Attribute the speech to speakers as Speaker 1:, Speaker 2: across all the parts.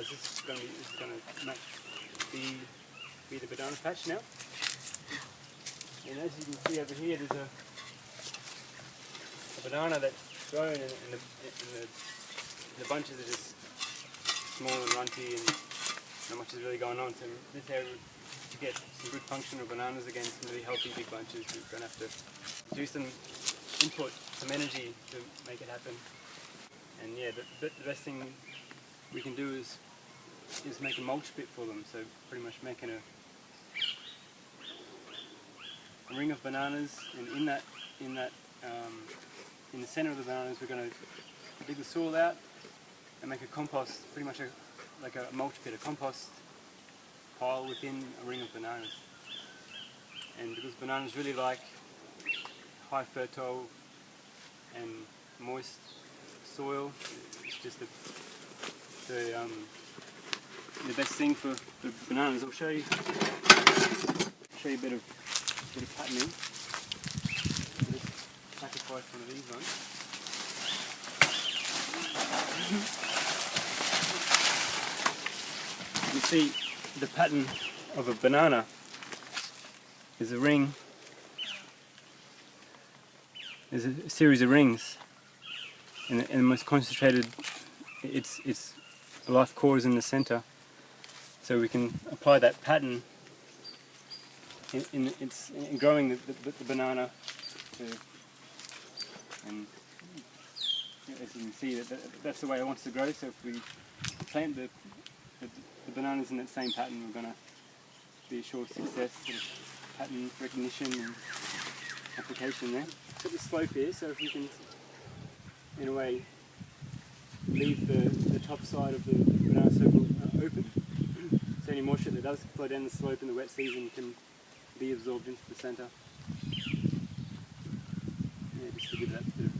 Speaker 1: guys, this is going to be the banana patch now. And as you can see over here, there's a banana that's grown, and the bunches are just small and runty, and not much is really going on. So this area, to get some good functional bananas again, some really healthy big bunches, we're going to have to do some input, some energy to make it happen. And yeah, the best thing we can do is make a mulch pit for them. So pretty much making a ring of bananas, and in the center of the bananas, we're going to dig the soil out and make a compost, pretty much like a mulch pit, a compost pile within a ring of bananas. And because bananas really like high fertile and moist soil, it's just the best thing for bananas. I'll show you a bit of patterning. Just sacrifice one of these ones. You see the pattern of a banana is a ring. There's a series of rings, and the most concentrated, its life core is in the center. So we can apply that pattern in growing the banana. And as you can see, that's the way it wants to grow. So if we plant the bananas in that same pattern, we're going to be a sure success, sort of pattern recognition and application there. Got the slope here, so if we can, in a way, leave the top side of the banana circle open, so any moisture that does flow down the slope in the wet season can be absorbed into the centre. Yeah, just to give that bit of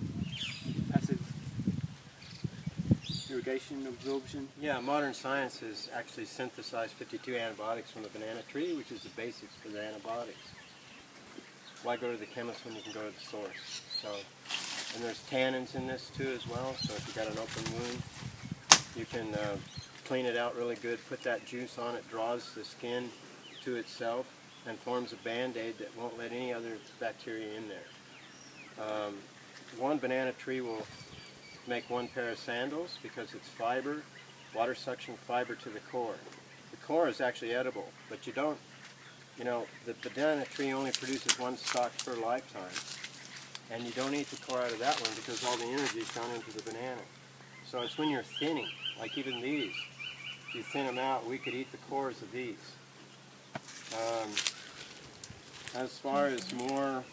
Speaker 1: passive irrigation absorption.
Speaker 2: Yeah, modern science has actually synthesized 52 antibiotics from the banana tree, which is the basics for the antibiotics. Why go to the chemist when you can go to the source? So, and there's tannins in this too as well, so if you've got an open wound, you can clean it out really good, put that juice on it, draws the skin to itself, and forms a band-aid that won't let any other bacteria in there. One banana tree will make one pair of sandals because it's fiber, water suction fiber to the core. The core is actually edible, but you don't, the banana tree only produces one stalk per lifetime, and you don't eat the core out of that one because all the energy is gone into the banana. So it's when you're thinning, like even these, if you thin them out, we could eat the cores of these. As far as more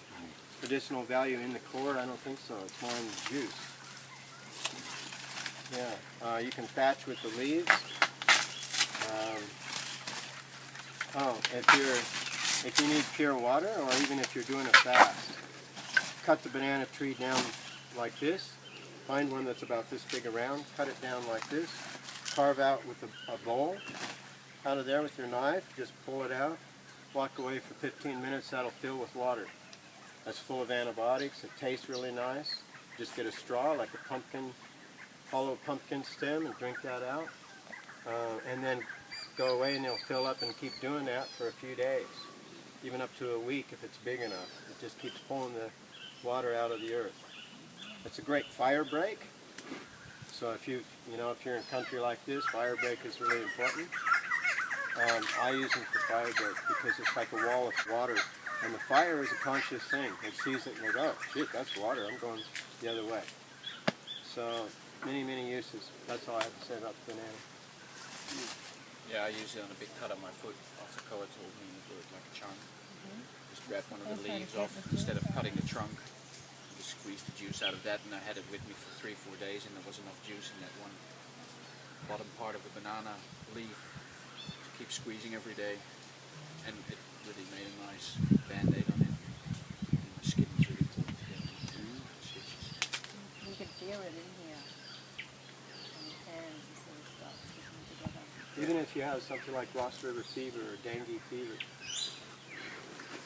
Speaker 2: medicinal value in the core, I don't think so. It's more in the juice. Yeah, you can thatch with the leaves. If you need pure water, or even if you're doing a fast, cut the banana tree down like this. Find one that's about this big around, cut it down like this. Carve out with a bowl out of there with your knife. Just pull it out. Walk away for 15 minutes. That'll fill with water. That's full of antibiotics. It tastes really nice. Just get a straw, like a pumpkin, hollow pumpkin stem, and drink that out. And then go away, and it'll fill up, and keep doing that for a few days, even up to a week if it's big enough. It just keeps pulling the water out of the earth. It's a great fire break. So if you're in country like this, fire break is really important. I use them for fire break because it's like a wall of water, and the fire is a conscious thing. It sees it and it goes, oh shit, that's water, I'm going the other way. So many uses. That's all I have to say about the banana.
Speaker 3: Yeah, I use it on a big cut on my foot after Koa told me to do it like a chunk. Just grab one of the leaves off instead of cutting the trunk. Just squeeze the juice out of that, and I had it with me for 3-4 days, and there was enough juice in that one bottom part of the banana leaf to keep squeezing every day, and it really made a nice band-aid on it. And my skin was really cool.
Speaker 4: You can feel it in here. On your hands and sort of stuff sticking together.
Speaker 2: Even if you have something like Ross River fever or dengue fever,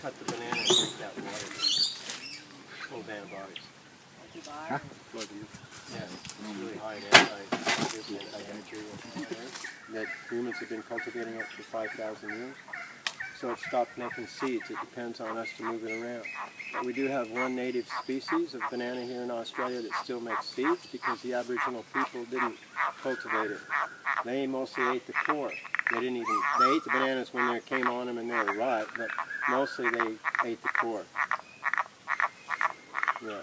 Speaker 2: cut the banana and drink that water. Full of antibiotics.
Speaker 4: antibiotic.
Speaker 2: Yeah, it's really high in antibacterial that humans have been cultivating it for 5,000 years. So it stopped making seeds. It depends on us to move it around. But we do have one native species of banana here in Australia that still makes seeds because the Aboriginal people didn't cultivate it. They mostly ate the core. They ate the bananas when they came on them and they were ripe, but mostly they ate the core. Yeah.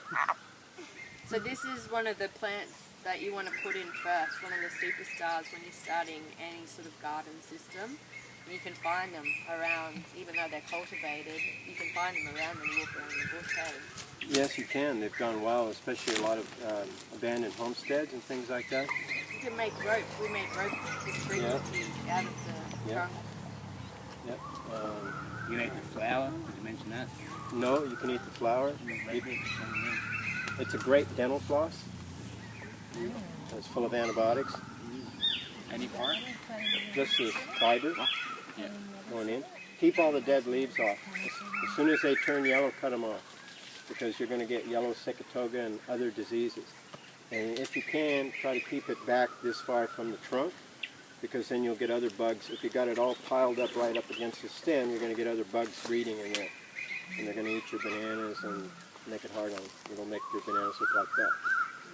Speaker 4: So this is one of the plants that you want to put in first, one of the superstars when you're starting any sort of garden system. And you can find them around, even though they're cultivated, you can find them around when you walk around the bush, hey?
Speaker 2: Yes, you can. They've gone wild, especially a lot of abandoned homesteads and things like that.
Speaker 4: You can make rope. We make rope just bring
Speaker 2: Yeah.
Speaker 4: it out of the trunk.
Speaker 2: Yep.
Speaker 5: You can eat the flower, did you mention that?
Speaker 2: No, you can eat the flower. It's a great dental floss. It's full of antibiotics.
Speaker 5: Any part?
Speaker 2: Just the fiber going in. Keep all the dead leaves off. As soon as they turn yellow, cut them off, because you're going to get yellow secatoga and other diseases. And if you can, try to keep it back this far from the trunk, because then you'll get other bugs. If you got it all piled up right up against the stem, you're going to get other bugs breeding in there. And they're going to eat your bananas and make it hard on them. It'll make your bananas look like that.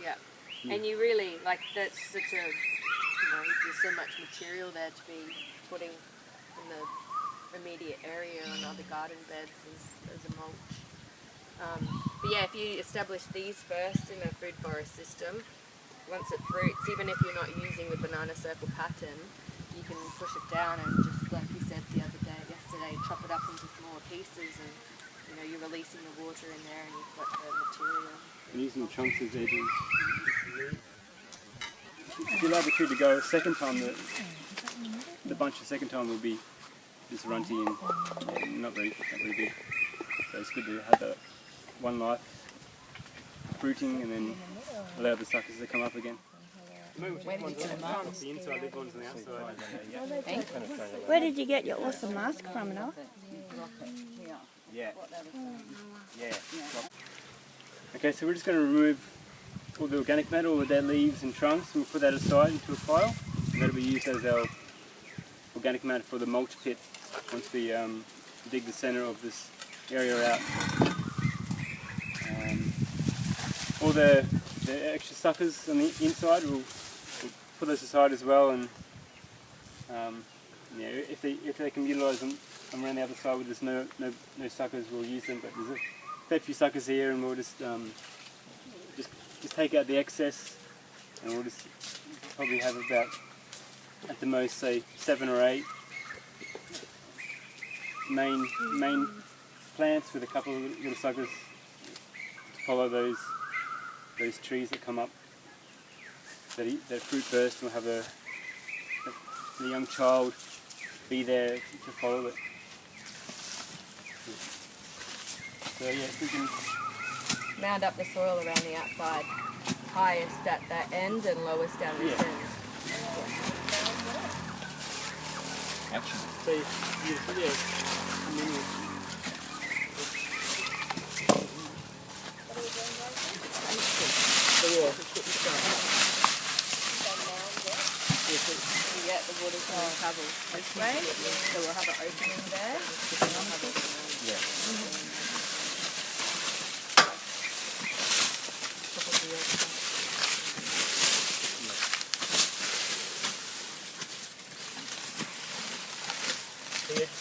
Speaker 4: Yeah. And you really, like, that's such a, there's so much material there to be putting in the immediate area on other garden beds as a mulch. But yeah, if you establish these first in a food forest system, once it fruits, even if you're not using the banana circle pattern, you can push it down and just, like you said yesterday, chop it up into smaller pieces, and you're releasing the water in there, and you've got the material.
Speaker 1: And using chunks as edges. If you allow the tree to go a second time, the bunch the second time will be just runty and not very big. So it's good to have that one life fruiting and then allow the suckers to come up again.
Speaker 4: Where did you get them up?
Speaker 1: The inside, these ones on the outside.
Speaker 6: Where did you get your awesome mask from, Noah?
Speaker 5: Yeah.
Speaker 1: Okay, so we're just going to remove all the organic matter, all the dead leaves and trunks, and we'll put that aside into a pile. And that'll be used as our organic matter for the mulch pit once we dig the centre of this area out. All the extra suckers on the inside, we'll put those aside as well, and if they can utilise them around the other side where there's no suckers, we'll use them. But there's a fair few suckers here, and we'll just take out the excess, and we'll just probably have about, at the most, say 7 or 8 main plants with a couple of little suckers to follow those trees that come up that fruit first, and we'll have the young child be there to follow it. So yeah, if we can
Speaker 4: Mound up the soil around the outside, highest at that end and lowest down this end.
Speaker 5: Action.
Speaker 1: So I mean,
Speaker 4: Yeah, the water's going to travel this way, so we'll have an opening there. And we'll have it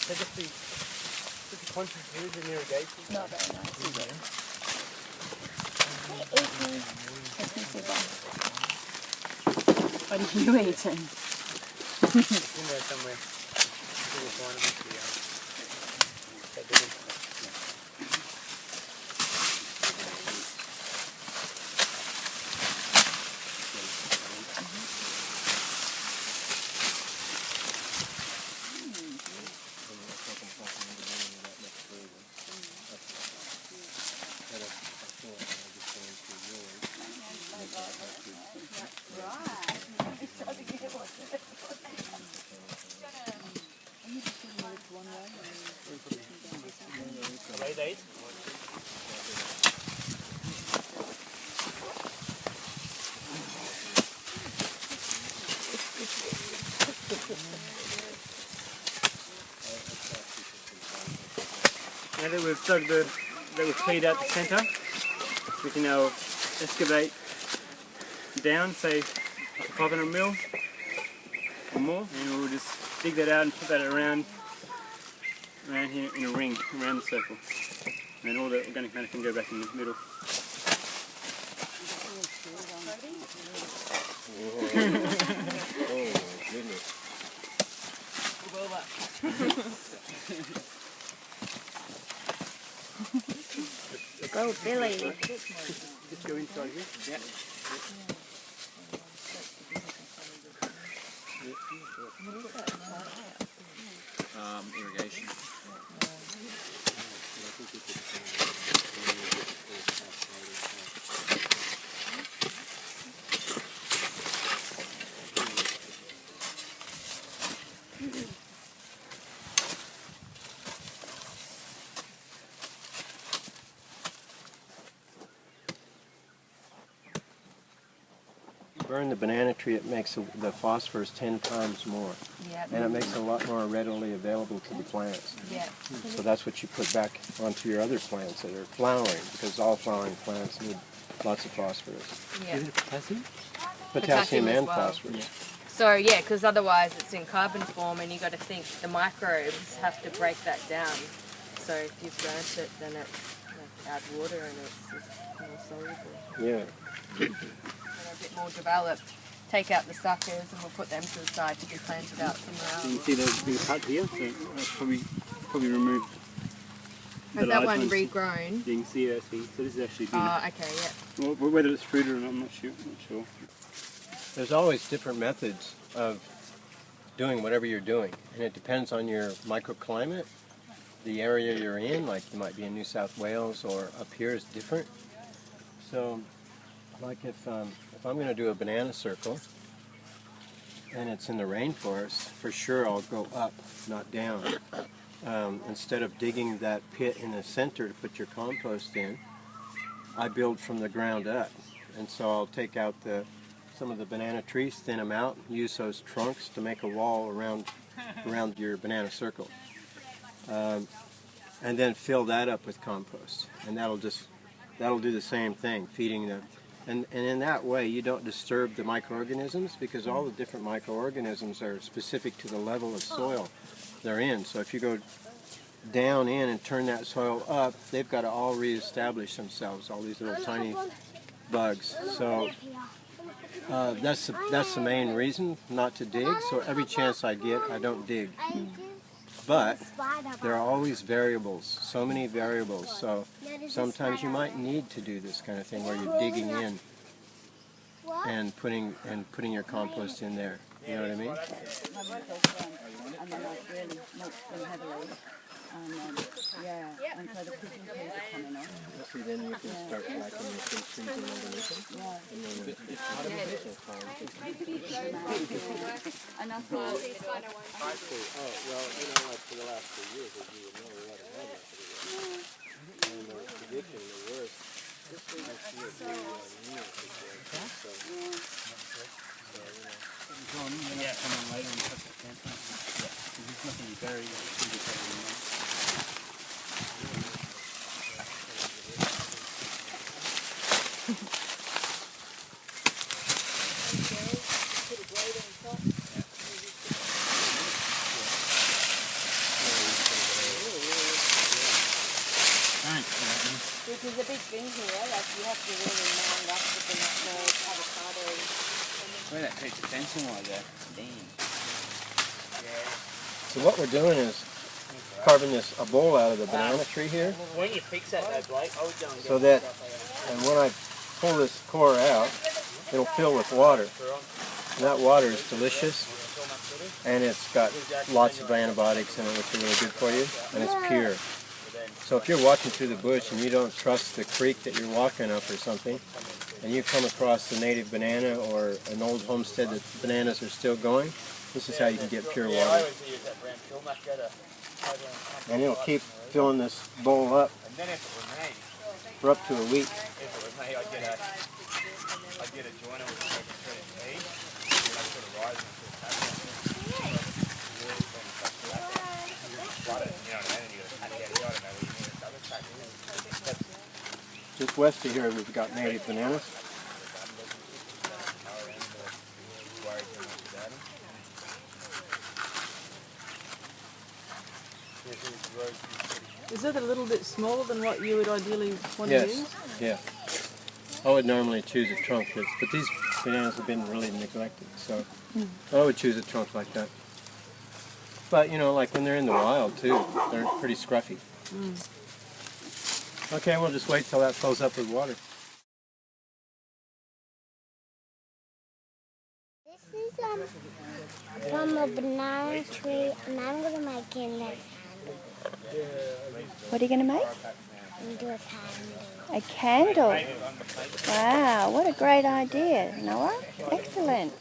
Speaker 1: so just the contribute in irrigation.
Speaker 6: Not very nice, is it? What are you eating?
Speaker 1: It's in there somewhere. We'll find it. that we've dug that we've cleared out the centre, we can now excavate down, say like 500 mil or more, and we'll just dig that out and put that around here in a ring around the circle, and then all the organic matter can go back in the middle.
Speaker 2: Oh, goodness.
Speaker 6: Go, Billy.
Speaker 1: Just go inside here.
Speaker 5: Yeah. Irrigation.
Speaker 2: Burn the banana tree, it makes the phosphorus 10 times more.
Speaker 4: Yeah.
Speaker 2: And it makes it a lot more readily available to the plants.
Speaker 4: Yeah.
Speaker 2: So that's what you put back onto your other plants that are flowering, because all flowering plants need lots of phosphorus.
Speaker 4: Yeah.
Speaker 1: Is it potassium?
Speaker 2: Potassium
Speaker 4: as
Speaker 2: and
Speaker 4: well.
Speaker 2: phosphorus.
Speaker 4: So yeah, because otherwise it's in carbon form, and you got to think the microbes have to break that down. So if you've burnt it, then it's like add water and it's just more soluble.
Speaker 2: Yeah.
Speaker 4: And a bit more developed, take out the suckers and we'll put them to the side to be planted out somewhere
Speaker 1: You
Speaker 4: else.
Speaker 1: can see those been cut here, so that's probably removed.
Speaker 4: Has that one regrown?
Speaker 1: You can see that thing. So this is actually been,
Speaker 4: Oh, okay, yeah.
Speaker 1: well, whether it's fruited or not, I'm not sure.
Speaker 2: There's always different methods of doing whatever you're doing, and it depends on your microclimate, the area you're in. Like you might be in New South Wales, or up here is different. So, like if I'm going to do a banana circle, and it's in the rainforest, for sure I'll go up, not down. Instead of digging that pit in the center to put your compost in, I build from the ground up, and so I'll take out some of the banana trees, thin them out, use those trunks to make a wall around your banana circle, and then fill that up with compost, and that'll do the same thing, feeding them, and in that way you don't disturb the microorganisms, because all the different microorganisms are specific to the level of soil they're in. So if you go down in and turn that soil up, they've got to all reestablish themselves, all these little tiny bugs. So that's the main reason not to dig. So every chance I get, I don't dig. But there are always variables, so many variables. So sometimes you might need to do this kind of thing where you're digging in and putting your compost in there. You know what I mean?
Speaker 7: And then like really mulch them heavily. And yeah, and so the cooking peas are coming on.
Speaker 2: See, then you can start liking your fruit trees and underneath them.
Speaker 7: Yeah.
Speaker 2: And then it's not a business time.
Speaker 7: And I thought,
Speaker 2: Well, you know, like for the last 2 years, as you would know, we haven't had much of it. And the prediction, the worst, this next year will be a new situation. So,
Speaker 1: Yeah, come on later and cut the plant. Yeah. There's nothing to bury.
Speaker 4: Which is a big thing here, like you have to really mind up with the nutmeg, avocados.
Speaker 5: Where that piece of fencing was there? Damn.
Speaker 2: so what we're doing is carving a bowl out of the banana tree here,
Speaker 5: When you fix that though, Blake, I would go and
Speaker 2: so that, and when I pull this core out, it'll fill with water. And that water is delicious, and it's got lots of antibiotics in it, which are really good for you, and it's pure. So if you're walking through the bush and you don't trust the creek that you're walking up or something, and you come across a native banana or an old homestead that bananas are still going, this is how you can get pure water. And it'll keep filling this bowl up for up to a week.
Speaker 5: I'd get a joiner with a feed, and I'd put a rise into a pattern. Flood it, you know what I mean? And you got to cut it out, I don't know where you need it.
Speaker 2: Just west of here, we've got native bananas.
Speaker 8: Is it a little bit smaller than what you would ideally want to use?
Speaker 2: Yeah. I would normally choose a trunk, but these bananas have been really neglected, so I would choose a trunk like that. But, you know, like when they're in the wild, too, they're pretty scruffy. Okay, we'll just wait till that fills up with water.
Speaker 6: This is from a banana tree, and I'm going to make it like
Speaker 9: What are you going to make?
Speaker 6: into a candle.
Speaker 9: A candle. Wow, what a great idea, Noah. Excellent.